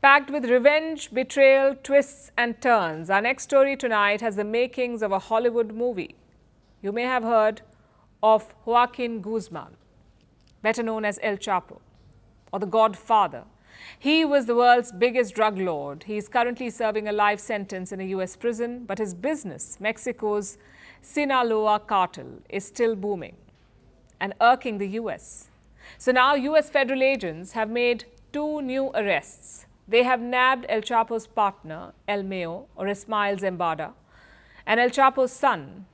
Packed with revenge, betrayal, twists and turns, our next story tonight has the makings of a Hollywood movie. You may have heard of Joaquin Guzman, better known as El Chapo, or the Godfather. He was the world's biggest drug lord. He is currently serving a life sentence in a US prison, but his business, Mexico's Sinaloa cartel, is still booming and irking the US. So now US federal agents have made two new arrests. They have nabbed El Chapo's partner, El Mayo, or Ismael Zambada, and El Chapo's son,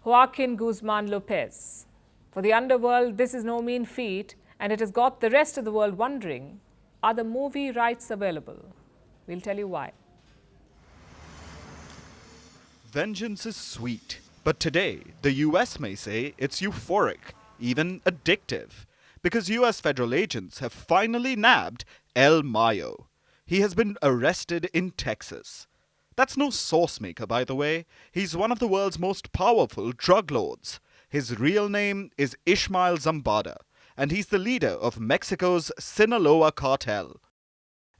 Joaquin Guzman Lopez. For the underworld, this is no mean feat, and it has got the rest of the world wondering, are the movie rights available? We'll tell you why. Vengeance is sweet, but today, the US may say it's euphoric, even addictive, because US federal agents have finally nabbed El Mayo. He has been arrested in Texas. That's no sauce maker, by the way. He's one of the world's most powerful drug lords. His real name is Ismael Zambada, and he's the leader of Mexico's Sinaloa cartel.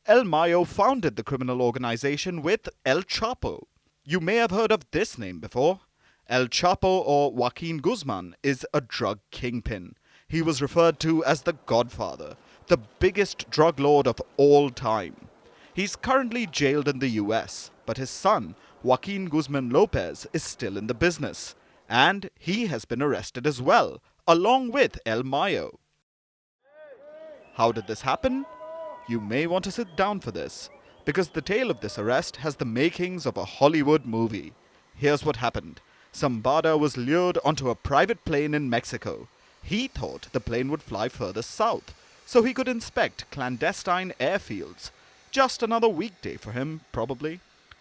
El Mayo founded the criminal organization with El Chapo. You may have heard of this name before. El Chapo, or Joaquin Guzman, is a drug kingpin. He was referred to as the Godfather, the biggest drug lord of all time. He's currently jailed in the US, but his son, Joaquin Guzman Lopez, is still in the business. And he has been arrested as well, along with El Mayo. How did this happen? You may want to sit down for this, because the tale of this arrest has the makings of a Hollywood movie. Here's what happened. Zambada was lured onto a private plane in Mexico. He thought the plane would fly further south, so he could inspect clandestine airfields. Just another weekday for him, probably.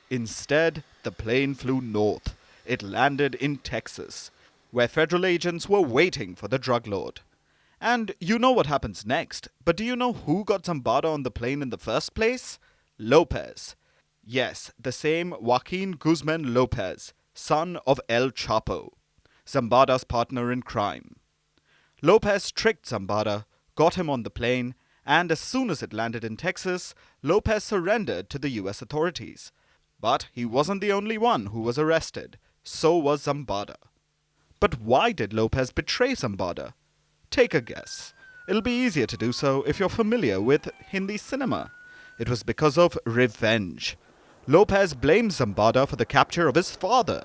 Instead, the plane flew north. It landed in Texas, where federal agents were waiting for the drug lord. And you know what happens next, but do you know who got Zambada on the plane in the first place? Lopez. Yes, the same Joaquin Guzman Lopez, son of El Chapo, Zambada's partner in crime. Lopez tricked Zambada, got him on the plane, and as soon as it landed in Texas, Lopez surrendered to the US authorities. But he wasn't the only one who was arrested. So was Zambada. But why did Lopez betray Zambada? Take a guess. It'll be easier to do so if you're familiar with Hindi cinema. It was because of revenge. Lopez blamed Zambada for the capture of his father.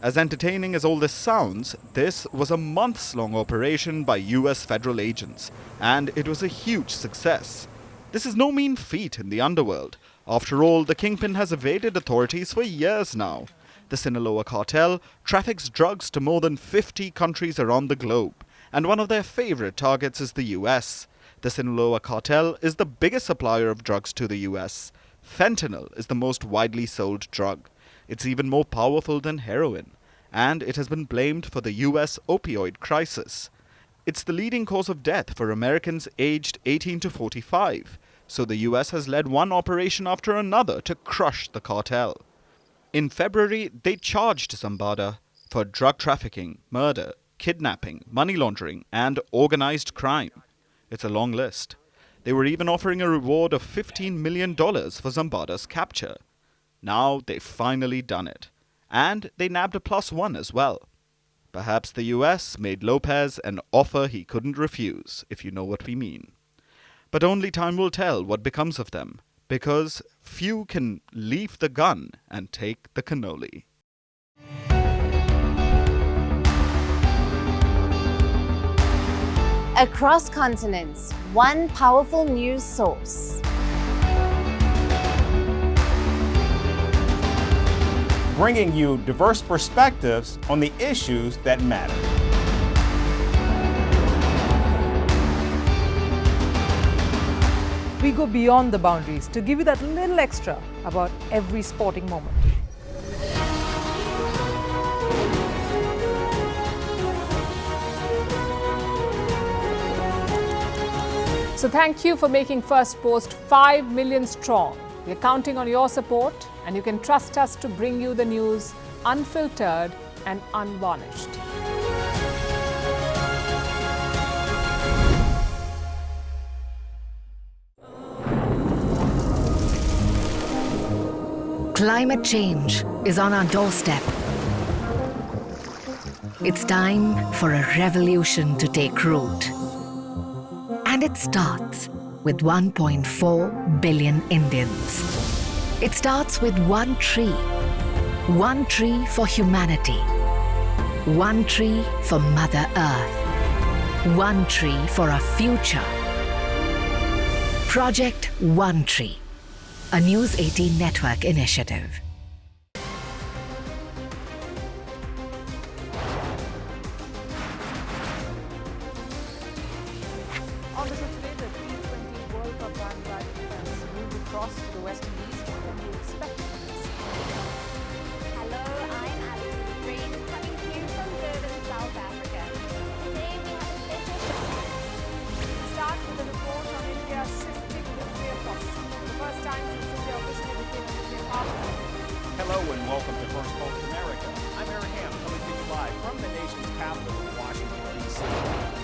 As entertaining as all this sounds, this was a months-long operation by US federal agents, and it was a huge success. This is no mean feat in the underworld. After all, the kingpin has evaded authorities for years now. The Sinaloa cartel traffics drugs to more than 50 countries around the globe, and one of their favorite targets is the US. The Sinaloa cartel is the biggest supplier of drugs to the US. Fentanyl is the most widely sold drug. It's even more powerful than heroin, and it has been blamed for the US opioid crisis. It's the leading cause of death for Americans aged 18 to 45, so the US has led one operation after another to crush the cartel. In February, they charged Zambada for drug trafficking, murder, kidnapping, money laundering, and organized crime. It's a long list. They were even offering a reward of $15 million for Zambada's capture. Now they've finally done it. And they nabbed a +1 as well. Perhaps the US made Lopez an offer he couldn't refuse, if you know what we mean. But only time will tell what becomes of them, because few can leave the gun and take the cannoli. Across continents, one powerful news source. Bringing you diverse perspectives on the issues that matter. We go beyond the boundaries to give you that little extra about every sporting moment. So thank you for making Firstpost 5 million strong. We're counting on your support, and you can trust us to bring you the news unfiltered and unvarnished. Climate change is on our doorstep. It's time for a revolution to take root. And it starts with 1.4 billion Indians. It starts with one tree. One tree for humanity. One tree for Mother Earth. One tree for our future. Project One Tree, a News 18 network initiative. On the show today, the T20 World Cup bandwagon has moved across to the West Indies. What can you expect from this? Hello, I'm Alison Green, coming to you from Durban, South Africa. Today we have a special show. We'll start with a report on India's shifting nuclear posture. The first time since India officially became a nuclear power. Hello and welcome to Firstpost America. I'm Aaron Ham, coming to you live from the nation's capital, Washington, D.C.